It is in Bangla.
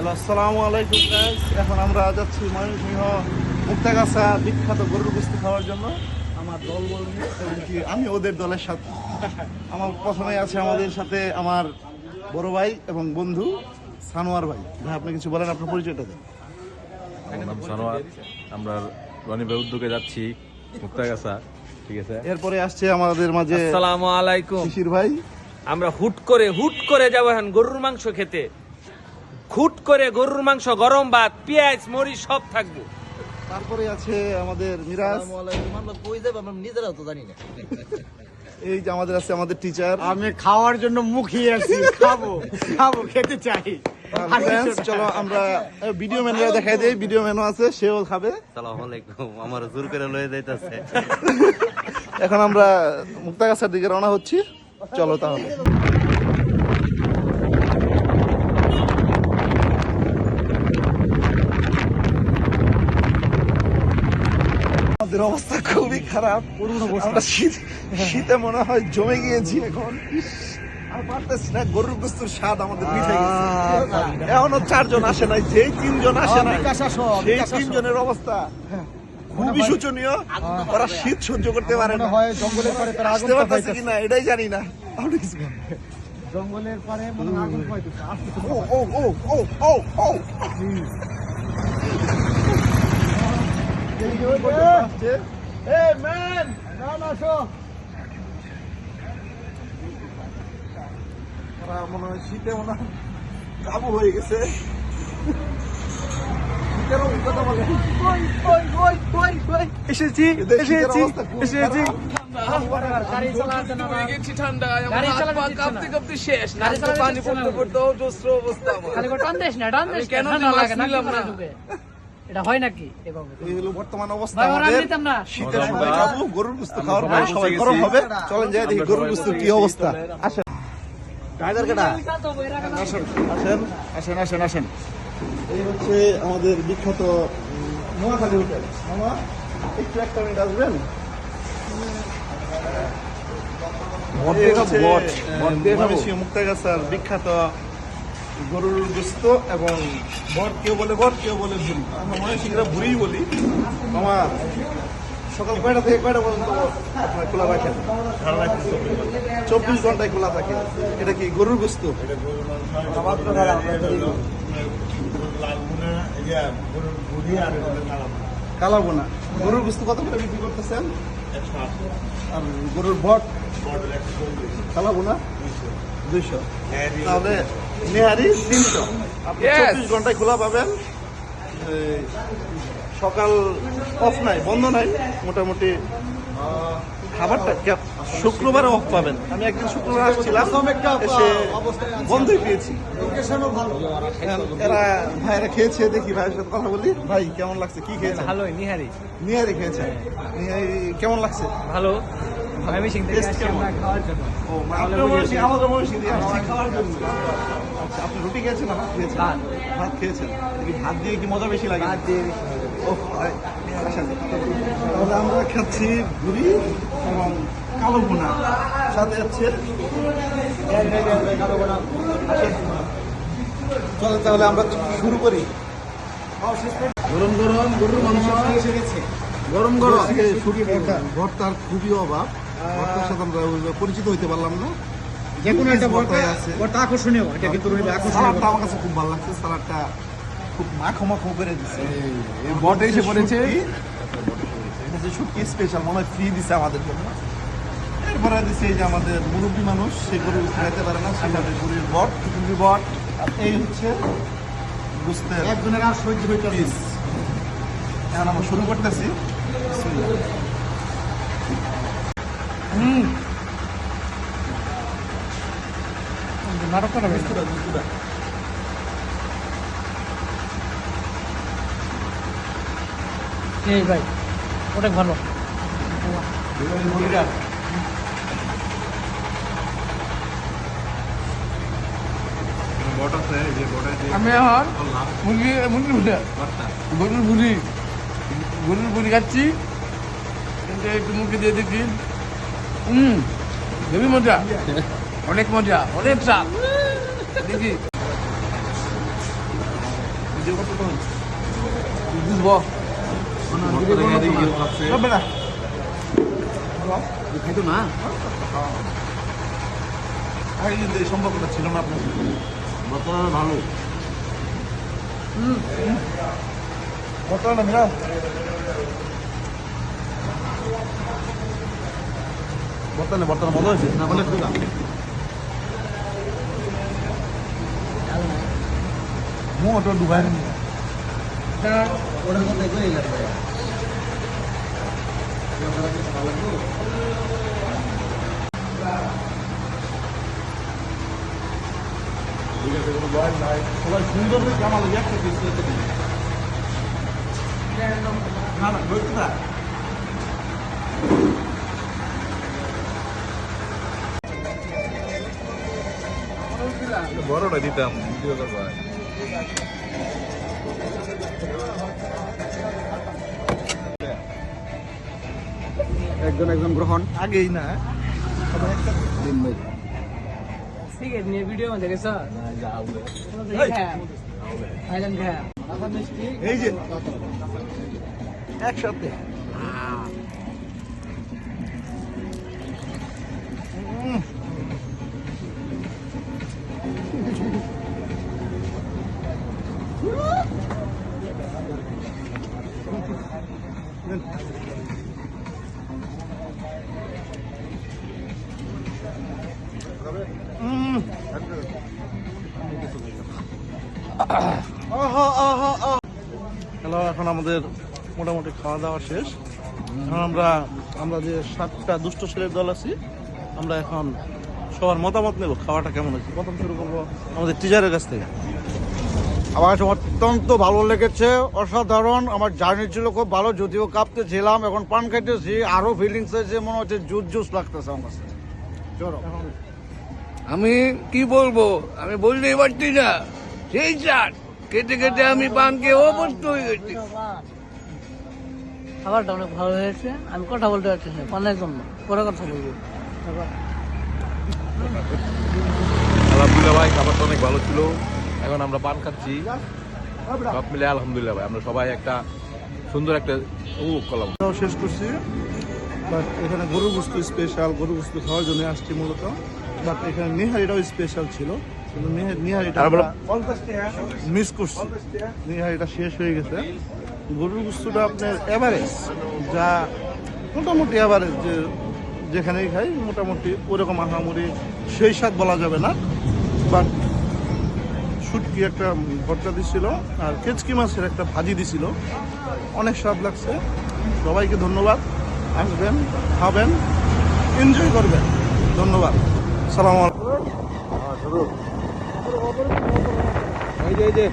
হ্যালো, আসসালামু আলাইকুম গাইস। এখন আমরা যাচ্ছি ময়মনসিংহ মুক্তাগাছা বিখ্যাত গরুর গোশত খাওয়ার জন্য। আমার দল বলবে এমনকি আমি ওদের দলের সাথে। আমার প্রথমেই আছে আমাদের সাথে আমার বড় ভাই এবং বন্ধু সানোয়ার ভাই। ভাই আপনি কিছু বলেন, আপনার পরিচয়টা দেন। আমার নাম সানোয়ার। আমরা রনি ভাই উদ্যোগে যাচ্ছি মুক্তাগাছা, ঠিক আছে। এরপরে আসছে আমাদের মাঝে আসসালামু আলাইকুম। শিশির ভাই। আমরা হুট করে যাবো এখন গরুর মাংস খেতে। হুট করে গরুর মাংস, গরম ভাত, পেঁয়াজ মরিচ সব থাকবো। তারপরে আছে আমাদের মিরাজ। নিজেরাও তো জানি না। এই যে আমাদের আছে আমাদের টিচার। আমি খাওয়ার জন্য মুখিয়ে আছি, খাবো খেতে চাই। চলো আমরা ভিডিও মেনু দেখাই দেই। ভিডিও মেনু আছে, সেও খাবে। আসসালামু আলাইকুম। আমার জোর করে লয়ে যাইতাছে। এখন আমরা মুক্তাগাছার দিকে রওনা হচ্ছি, চলো তাহলে। আমাদের অবস্থা খুবই খারাপ। আমরা শীতে মনে হয় জমে গিয়েছি এখন। আর পারতেছি না, গরুর গোশতের স্বাদ আমাদের মিঠে গেছে। এখনো 4 জন আসে নাই, যেই 3 জন আসে নাই সেই 3 জনের অবস্থা খুবই শোচনীয়। ওরা শীত সহ্য করতে পারে না। জঙ্গলের পরে তারা আগুন আসতে পারতেছে কিনা এটাই জানি না। জঙ্গলের পরে মনে হয় আগুন পাইতেছে। ও ও ও ও ও ও Hey man! মনে হয় শীতে মনে হয় কাবু হয়ে গেছে। শীতের অভিজ্ঞতা বলে এসেছি কাঁপতে শেষ। পানি পড়তে পড়তে অজস্র অবস্থা আমার। কেন নিলাম না? এটা হয় নাকি এভাবে? এই হলো বর্তমান অবস্থা ভাই, ওরা আমাদের। নিতাম না। শীতের সময় কাবু, গরুর গোশত খাওয়ার পরে সবাই গরম হবে। চলেন যাই দেখি গরুর গোশতের কি অবস্থা। আসেন টাইগার কেটা, আসেন আসেন আসেন আসেন। এই হচ্ছে আমাদের বিখ্যাত নোয়াখালী হোটেল। মামা একটু একটা মিনিট আসবেন। ময়মনসিংহ মুক্তাগাছার বিখ্যাত গরুর গোশত এবং বট, কেউ বলে বট, কেউ বলে ভুড়ি। আমরা ময়মনসিংহরা ভুড়িই বলি। মামা সকাল কয়টা থেকে কয়টা পর্যন্ত আপনার খোলা রাখেন? 24 ঘন্টায় খোলা থাকে। এটা কি গরুর গোশত? কালাবোনা। গরুর গোশত কত করে বিক্রি করতেছেন? আর গরুর বট কালাবোনা 200। তাহলে নেহারি 300। আপনি 24 ঘন্টায় খোলা পাবেন। সকাল অফ নাই, বন্ধ নাই। মোটামুটি খাবারটা শুক্রবারে অফ পাবেন। আমি একদিন শুক্রবার আসছিলাম, এসে বন্ধই পেয়েছি। এরা ভাইরা খেয়েছে, দেখি ভাইয়ের সাথে কথা বলি। ভাই কেমন লাগছে, কি খেয়েছে? ভালোই নিহারি নিহারি খেয়েছে। নিহারি কেমন লাগছে? ভালো। আমি টেস্ট কেমন? খাওয়ার জন্য। ও, আপনার ময়মনসিংহ, আমাদের ময়মনসিংহ দিয়ে আসছি খাওয়ার জন্য। আচ্ছা, আপনি রুটি খেয়েছেন না ভাত খেয়েছেন? ভাত খেয়েছেন। দেখি ভাত দিয়ে কি মজা বেশি লাগে? ও ভাই, আসেন। তাহলে আমরা খাচ্ছি ভুড়ি এবং কালো ভুনা, সাথে হচ্ছে চলে। তাহলে আমরা শুরু করি। গরম গরম গরুর মাংস এসে গেছে। গরম গরম ভর্তার খুবই অভাব। ভর্তার সাথে আমরা পরিচিত হইতে পারলাম না। যে কোনো একটা ভর্তায় আছে। বড়টা আকর্ষণীয়, এটা কিন্তু আকর্ষণীয়। সালাডটা আমার কাছে খুব ভালো লাগছে। সালাডটা খুব মাখো মাখো করে দিচ্ছে। এই বটে এসে পড়েছে। এটা যে শুটকি স্পেশাল মনে হয় ফ্রি দিছে আমাদের জন্য। এরপরে দিচ্ছে এই যে আমাদের মুরব্বী মানুষ, সে গরু খাইতে পারে না, সেখানে গরুর বট, মুরগি বট। আর এই হচ্ছে বুঝতে একজনের আর সহ্য হইতে পারে না। এখন আমরা শুরু করতেছি। নাটক করা এই ভাই, অনেক ভালো। আমি এখন গরুর বুড়ি খাচ্ছি। কিন্তু একটু মুখে দিয়ে দেখি, হেবি মজা, অনেক মজা, অনেক স্বাদ। দেখি ভিডিও করতে তো বুঝবো হবে না খাইতো না আগে কিন্তু এই সম্পর্কটা ছিল না আপনার বর্তমানে ভালো বর্তমানে মিরা বর্তমানে বর্তমানে ভালো হয়েছে অনেক দিলাম মোটো ডুবাই ওটার কথা কই লাগবে সবাই সুন্দর হয়ে আমার একটা কিছু না না বলতে না বড়টা দিতাম ভিডিও করবা একজন গ্রহণ আগেই না দিন ভাই সিগারেট নিয়ে ভিডিও মধ্যে গেছ থাইল্যান্ড খায়া এই যে একসাথে হ্যালো এখন আমাদের মোটামুটি খাওয়া দাওয়া শেষ এখন আমরা যে 7টা দুষ্ট ছেলের দল আছি আমরা এখন সবার মতামত নেব খাওয়াটা কেমন হয়েছে প্রথম শুরু করবো আমাদের টিচারের কাছ থেকে আমার কাছে অত্যন্ত ভালো লেগেছে অসাধারণ আমার জার্নি ছিল খুব ভালো যদিও কাঁপতে ছিলাম এখন পান খাইতেছি আরো ফিলিংস হয়েছে মনে হচ্ছে জুস লাগতেছে আমার কাছে চলো আমি কি বলবো আমি বলতেই পারছি না সেই চাট খেতে খেতে আমি পান খেয়ে অভ্যস্ত হয়ে গেছি খাবারটা অনেক ভালো হয়েছে আমি কথা বলতে পারছি না পানের জন্য পরে কথা বলবো আলহামদুলিল্লাহ ভাই খাবারটা অনেক ভালো ছিল এখন আমরা পান খাচ্ছি সব মিলে আলহামদুলিল্লাহ ভাই আমরা সবাই একটা সুন্দর একটা উপভোগ করলাম খাওয়া শেষ করছি বাট এখানে গরু বস্তু স্পেশাল গরু বস্তু খাওয়ার জন্য আসছি মূলত বাট এখানে নিহারিটাও স্পেশাল ছিল কিন্তু নিহারিটা মিস করছি নিহারিটা শেষ হয়ে গেছে গরুর বস্তুটা আপনার এভারেজ যা মোটামুটি এভারেজ যে যেখানেই খাই মোটামুটি ওরকম আহামরি সেই স্বাদ বলা যাবে না বাট শুটকি একটা ভর্তা দিছিল আর কেচকি মাছের একটা ভাজি দিছিল অনেক স্বাদ লাগছে সবাইকে ধন্যবাদ আসবেন খাবেন এনজয় করবেন ধন্যবাদ সালাম এই যে